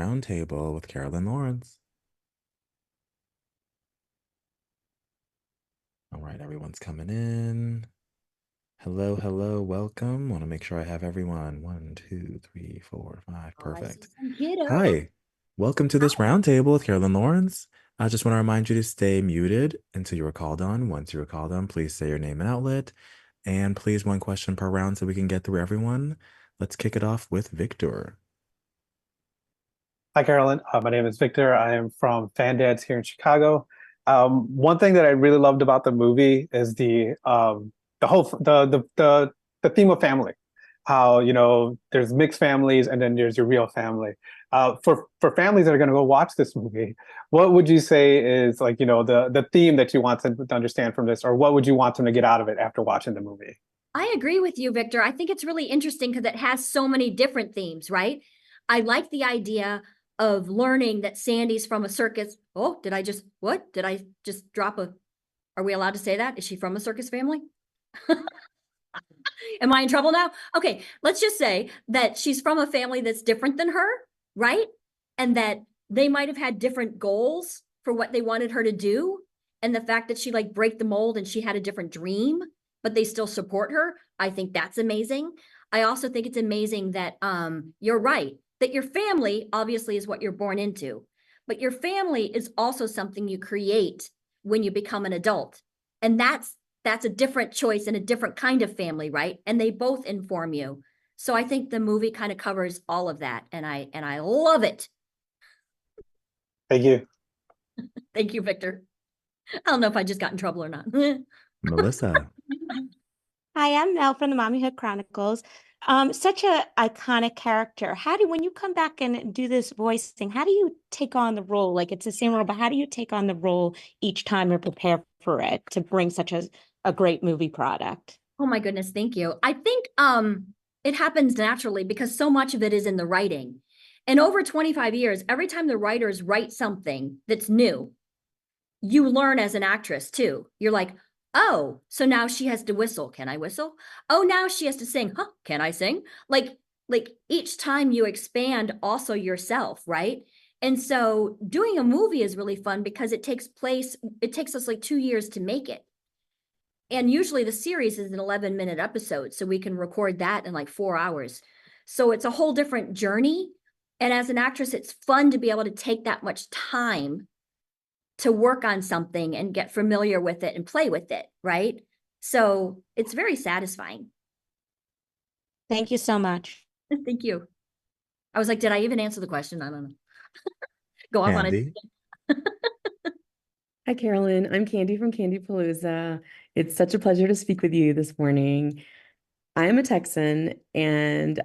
Roundtable with Carolyn Lawrence. All right, everyone's coming in. Hello, hello, welcome. Want to make sure I have everyone. 1, 2, 3, 4, 5. Oh, I see Perfect. some kiddos. Hi, welcome to this roundtable with Carolyn Lawrence. I just want to remind you to stay muted until you are called on. Once you are called on, please say your name and outlet. And please, one question per round so we can get through everyone. Let's kick it off with Victor. Hi, Carolyn. My name is Victor. I am from Fan Dads here in Chicago. One thing that I really loved about the movie is the whole the theme of family. How there's mixed families and then there's your real family. For families that are going to go watch this movie, what would you say is like the theme that you want them to understand from this, or what would you want them to get out of it after watching the movie? I agree with you, Victor. I think it's really interesting because it has so many different themes, right? I like the idea of learning that Sandy's from a circus. Oh, what? Did I just drop are we allowed to say that? Is she from a circus family? Am I in trouble now? Okay, let's just say that she's from a family that's different than her, right? And that they might have had different goals for what they wanted her to do. And the fact that she like break the mold and she had a different dream, but they still support her. I think that's amazing. I also think it's amazing that you're right, that your family obviously is what you're born into, but your family is also something you create when you become an adult. And that's a different choice and a different kind of family, right? And they both inform you. So I think the movie kind of covers all of that, and I love it. Thank you. Thank you, Victor. I don't know if I just got in trouble or not. Melissa. Hi, I'm Mel from the Mommyhood Chronicles. Such a iconic character. When you come back and do this voicing, how do you take on the role? Like it's the same role, but how do you take on the role each time and prepare for it to bring such a great movie product? Oh my goodness, thank you. I think it happens naturally because so much of it is in the writing. And over 25 years, every time the writers write something that's new, you learn as an actress too. You're like, oh, so now she has to whistle. Can I whistle? Oh, now she has to sing. Huh? Can I sing? Like each time you expand also yourself, right? And so doing a movie is really fun because it takes us like 2 years to make it. And usually the series is an 11-minute episode, so we can record that in like 4 hours. So it's a whole different journey. And as an actress, it's fun to be able to take that much time to work on something and get familiar with it and play with it, right? So it's very satisfying. Thank you so much. Thank you. I was like, did I even answer the question? I don't know. Go off on it. Candy. Hi, Carolyn. I'm Candy from Candy Palooza. It's such a pleasure to speak with you this morning. I am a Texan, and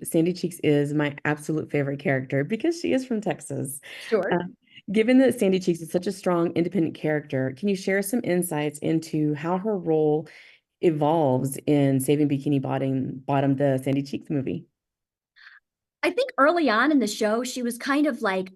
Sandy Cheeks is my absolute favorite character because she is from Texas. Sure. Given that Sandy Cheeks is such a strong, independent character, can you share some insights into how her role evolves in Saving Bikini Bottom, the Sandy Cheeks movie? I think early on in the show, she was kind of like,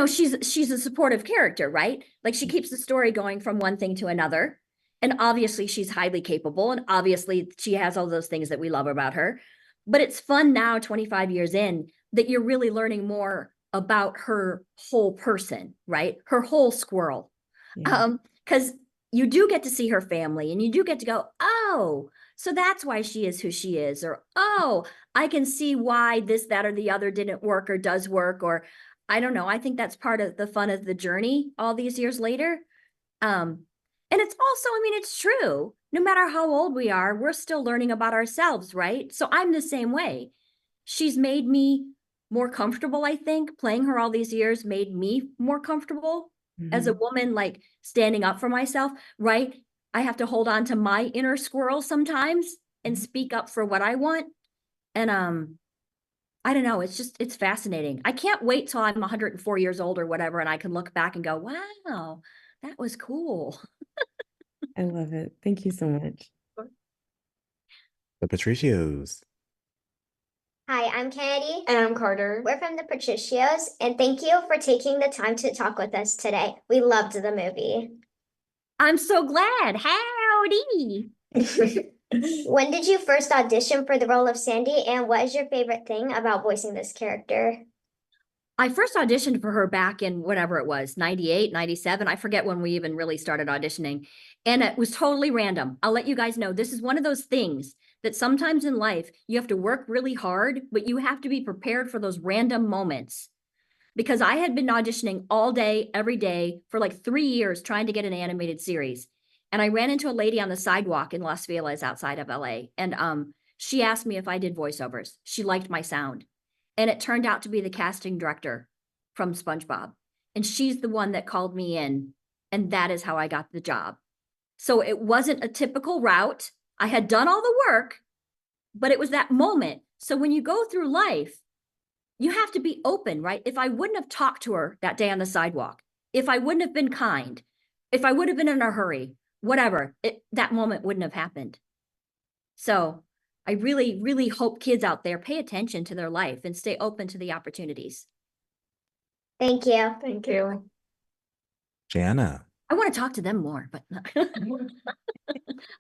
she's a supportive character, right? Like she keeps the story going from one thing to another. And obviously she's highly capable. And obviously she has all those things that we love about her. But it's fun now, 25 years in, that you're really learning more about her whole person, right? Her whole squirrel. Yeah. Because you do get to see her family and you do get to go, oh, so that's why she is who she is, or oh, I can see why this, that, or the other didn't work or does work, or I don't know. I think that's part of the fun of the journey all these years later. And it's also, I mean, it's true. No matter how old we are, we're still learning about ourselves, right? So I'm the same way. She's made me more comfortable, I think. Playing her all these years made me more comfortable as a woman, like standing up for myself, right? I have to hold on to my inner squirrel sometimes and speak up for what I want. And I don't know, it's fascinating. I can't wait till I'm 104 years old or whatever, and I can look back and go, wow, that was cool. I love it. Thank you so much. The Patricios. Hi, I'm Kennedy. And I'm Carter. We're from the Patricios, and thank you for taking the time to talk with us today. We loved the movie. I'm so glad. Howdy. When did you first audition for the role of Sandy, and what is your favorite thing about voicing this character? I first auditioned for her back in whatever it was, 98, 97. I forget when we even really started auditioning. And it was totally random. I'll let you guys know. This is one of those things that sometimes in life you have to work really hard, but you have to be prepared for those random moments. Because I had been auditioning all day, every day for like 3 years trying to get an animated series. And I ran into a lady on the sidewalk in Los Feliz outside of LA. And she asked me if I did voiceovers. She liked my sound. And it turned out to be the casting director from SpongeBob. And she's the one that called me in. And that is how I got the job. So it wasn't a typical route. I had done all the work, but it was that moment. So when you go through life, you have to be open, right? If I wouldn't have talked to her that day on the sidewalk, if I wouldn't have been kind, if I would have been in a hurry, whatever, that moment wouldn't have happened. So I really, really hope kids out there pay attention to their life and stay open to the opportunities. Thank you. Thank you. Jana. I want to talk to them more, but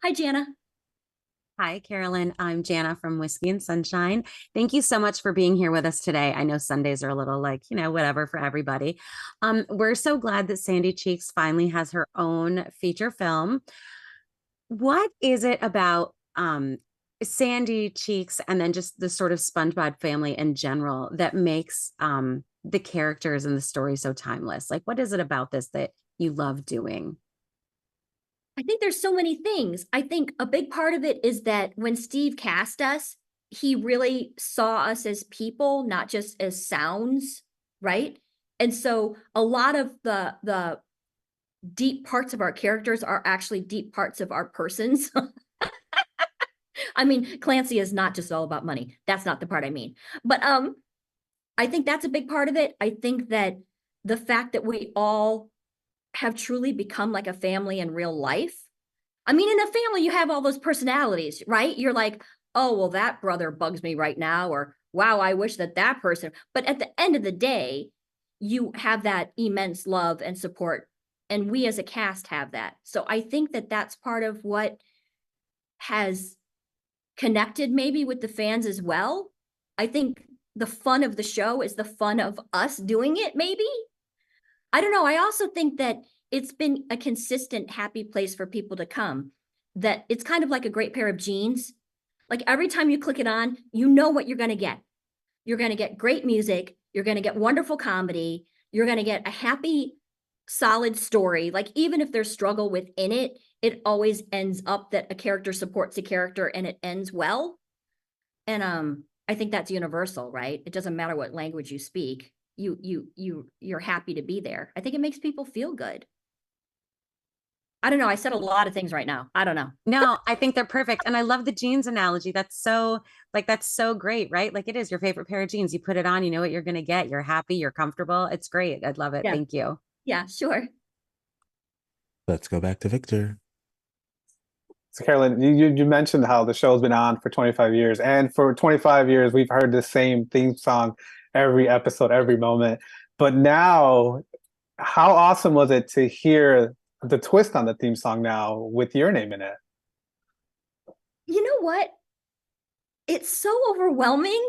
hi, Jana. Hi, Carolyn. I'm Jana from Whiskey and Sunshine. Thank you so much for being here with us today. I know Sundays are a little like, whatever for everybody. We're so glad that Sandy Cheeks finally has her own feature film. What is it about Sandy Cheeks and then just the sort of SpongeBob family in general that makes the characters and the story so timeless? Like, what is it about this that you love doing? I think there's so many things. I think a big part of it is that when Steve cast us, he really saw us as people, not just as sounds, right? And so a lot of the deep parts of our characters are actually deep parts of our persons. I mean, Clancy is not just all about money. That's not the part I mean. But I think that's a big part of it. I think that the fact that we all have truly become like a family in real life. I mean, in a family, you have all those personalities, right? You're like, oh, well, that brother bugs me right now, or wow, I wish that person. But at the end of the day, you have that immense love and support. And we as a cast have that. So I think that that's part of what has connected maybe with the fans as well. I think the fun of the show is the fun of us doing it, maybe. I don't know. I also think that it's been a consistent happy place for people to come, that it's kind of like a great pair of jeans. Like every time you click it on, you know what you're going to get. You're going to get great music. You're going to get wonderful comedy. You're going to get a happy, solid story. Like even if there's struggle within it, it always ends up that a character supports a character and it ends well. And I think that's universal, right? It doesn't matter what language you speak. You're happy to be there. I think it makes people feel good. I don't know. I said a lot of things right now. I don't know. No, I think they're perfect. And I love the jeans analogy. That's so great, right? Like it is your favorite pair of jeans. You put it on, you know what you're going to get. You're happy, you're comfortable. It's great. I love it. Yeah. Thank you. Yeah, sure. Let's go back to Victor. So Carolyn, you mentioned how the show's been on for 25 years. And for 25 years, we've heard the same theme song every episode, every moment. But now, how awesome was it to hear the twist on the theme song now with your name in it? You know what? It's so overwhelming.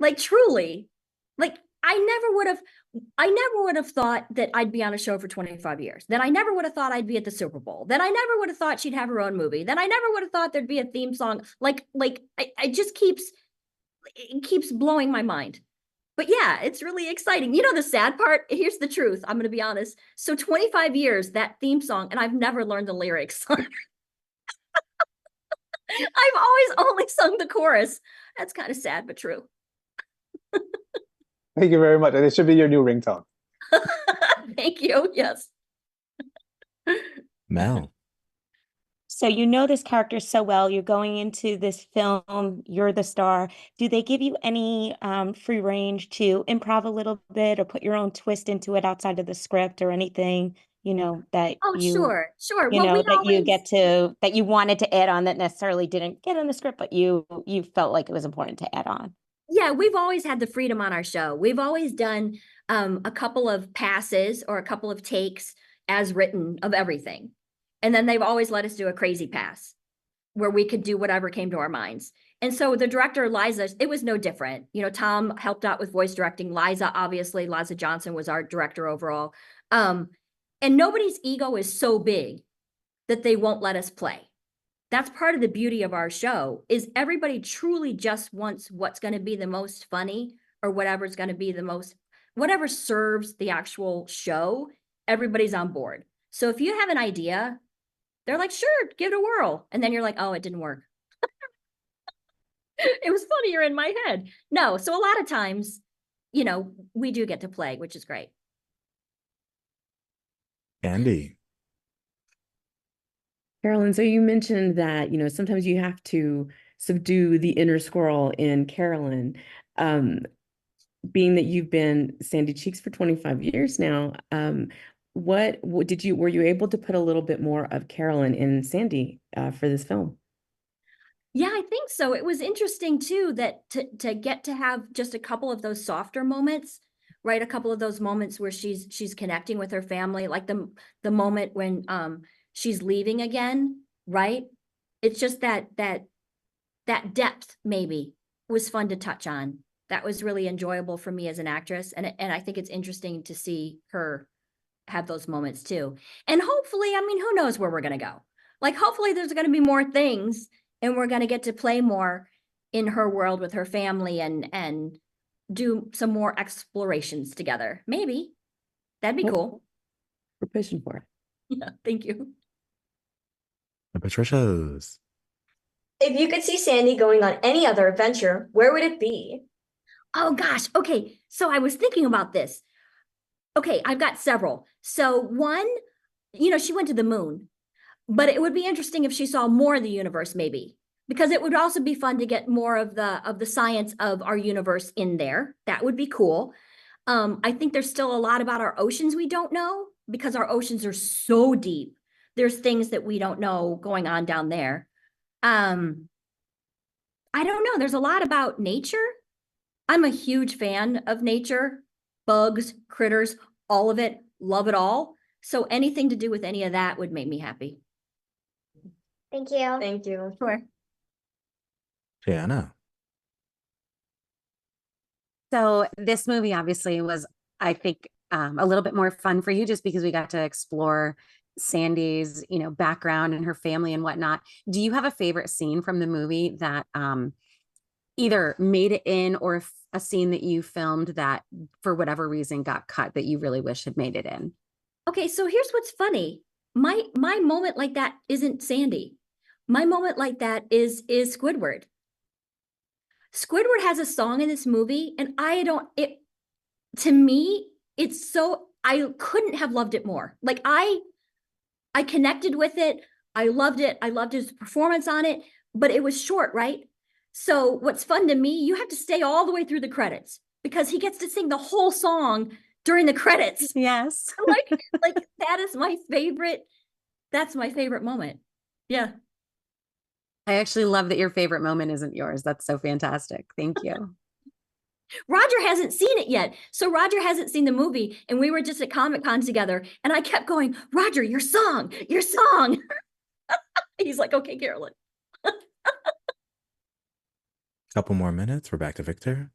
Like truly. Like I never would have thought that I'd be on a show for 25 years. That I never would have thought I'd be at the Super Bowl. That I never would have thought she'd have her own movie. That I never would have thought there'd be a theme song. It just keeps blowing my mind. But yeah, it's really exciting. You know, the sad part, here's the truth. I'm going to be honest. So 25 years, that theme song, and I've never learned the lyrics. I've always only sung the chorus. That's kind of sad, but true. Thank you very much. And it should be your new ringtone. Thank you. Yes. Mel. So you know this character so well. You're going into this film. You're the star. Do they give you any free range to improv a little bit or put your own twist into it outside of the script or anything? That Oh, you sure. Well, that you wanted to add on that necessarily didn't get in the script, but you felt like it was important to add on. Yeah, we've always had the freedom on our show. We've always done a couple of passes or a couple of takes as written of everything. And then they've always let us do a crazy pass where we could do whatever came to our minds. And so the director, Liza, it was no different. You know, Tom helped out with voice directing. Liza Johnson was our director overall. And nobody's ego is so big that they won't let us play. That's part of the beauty of our show, is everybody truly just wants what's going to be the most funny, or whatever's going to be the most, whatever serves the actual show, everybody's on board. So if you have an idea, they're like, sure, give it a whirl. And then you're like, oh, it didn't work. It was funnier in my head. No, so a lot of times, you know, we do get to play, which is great. Andy. Carolyn, so you mentioned that, sometimes you have to subdue the inner squirrel in Carolyn. Being that you've been Sandy Cheeks for 25 years now, what were you able to put a little bit more of Carolyn in Sandy for this film? Yeah, I think so. It was interesting too that to get to have just a couple of those softer moments, right? A couple of those moments where she's connecting with her family, like the moment when she's leaving again, right? It's just that depth maybe was fun to touch on. That was really enjoyable for me as an actress, and I think it's interesting to see her have those moments too. And hopefully, I mean, who knows where we're gonna go? Like, hopefully, there's gonna be more things, and we're gonna get to play more in her world with her family and do some more explorations together. Maybe that'd be cool. We're pushing for it. Yeah, thank you. Patricia's. If you could see Sandy going on any other adventure, where would it be? Oh gosh. Okay. So I was thinking about this. Okay, I've got several. So one, she went to the moon, but it would be interesting if she saw more of the universe, maybe, because it would also be fun to get more of the science of our universe in there. That would be cool. I think there's still a lot about our oceans we don't know, because our oceans are so deep. There's things that we don't know going on down there. I don't know. There's a lot about nature. I'm a huge fan of nature, bugs, critters, all of it, love it all. So anything to do with any of that would make me happy. Thank you. Thank you. Sure. Jana. So this movie obviously was, I think, a little bit more fun for you, just because we got to explore Sandy's, background and her family and whatnot. Do you have a favorite scene from the movie that either made it in, or a scene that you filmed that for whatever reason got cut that you really wish had made it in? Okay, so here's what's funny. My moment like that isn't Sandy. My moment like that is Squidward. Squidward has a song in this movie, and to me, it's so, I couldn't have loved it more. Like, I connected with it. I loved it. I loved his performance on it, but it was short, right? So what's fun to me, you have to stay all the way through the credits, because he gets to sing the whole song during the credits. Yes. like that is my favorite. That's my favorite moment. Yeah. I actually love that your favorite moment isn't yours. That's so fantastic. Thank you. Roger hasn't seen it yet. So Roger hasn't seen the movie, and we were just at Comic-Con together, and I kept going, Roger, your song, your song. He's like, okay, Carolyn. Couple more minutes. We're back to Victor.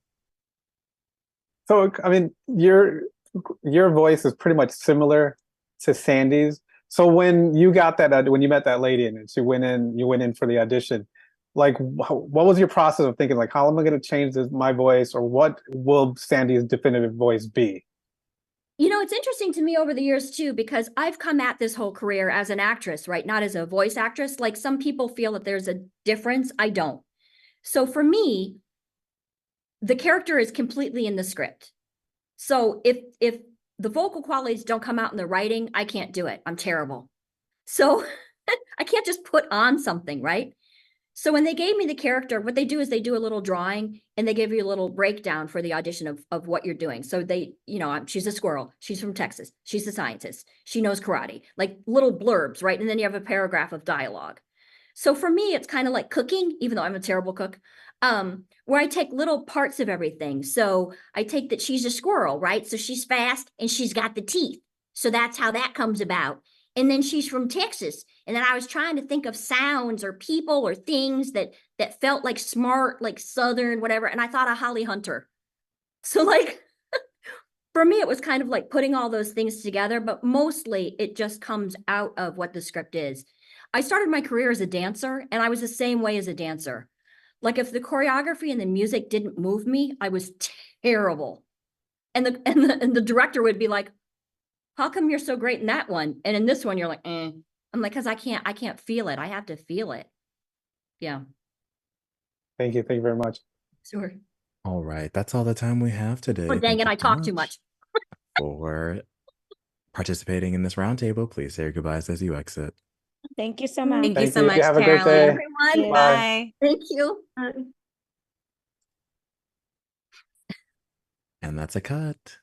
So, I mean, your voice is pretty much similar to Sandy's. So when you got that, when you met that lady and you went in for the audition, like, what was your process of thinking, like, how am I going to change my voice, or what will Sandy's definitive voice be? It's interesting to me over the years too, because I've come at this whole career as an actress, right? Not as a voice actress. Like, some people feel that there's a difference. I don't. So for me, the character is completely in the script. So if the vocal qualities don't come out in the writing, I can't do it. I'm terrible. So I can't just put on something, right? So when they gave me the character, what they do is they do a little drawing, and they give you a little breakdown for the audition of what you're doing. So she's a squirrel. She's from Texas. She's a scientist. She knows karate, like little blurbs, right? And then you have a paragraph of dialogue. So for me, it's kind of like cooking, even though I'm a terrible cook, where I take little parts of everything. So I take that she's a squirrel, right? So she's fast and she's got the teeth. So that's how that comes about. And then she's from Texas. And then I was trying to think of sounds or people or things that that felt like smart, like Southern, whatever. And I thought of Holly Hunter. So like, for me, it was kind of like putting all those things together, but mostly it just comes out of what the script is. I started my career as a dancer, and I was the same way as a dancer. Like if the choreography and the music didn't move me, I was terrible. And the director would be like, how come you're so great in that one? And in this one, you're like, eh. I'm like, because I can't feel it. I have to feel it. Yeah. Thank you very much. Sure. All right, that's all the time we have today. Oh, dang Thank it, you I so talk too much. for participating in this roundtable. Please say your goodbyes as you exit. Thank you so much. Thank you Thank so you. much, Have a great Carolyn. day. Everyone. Bye. Bye. Thank you. And that's a cut.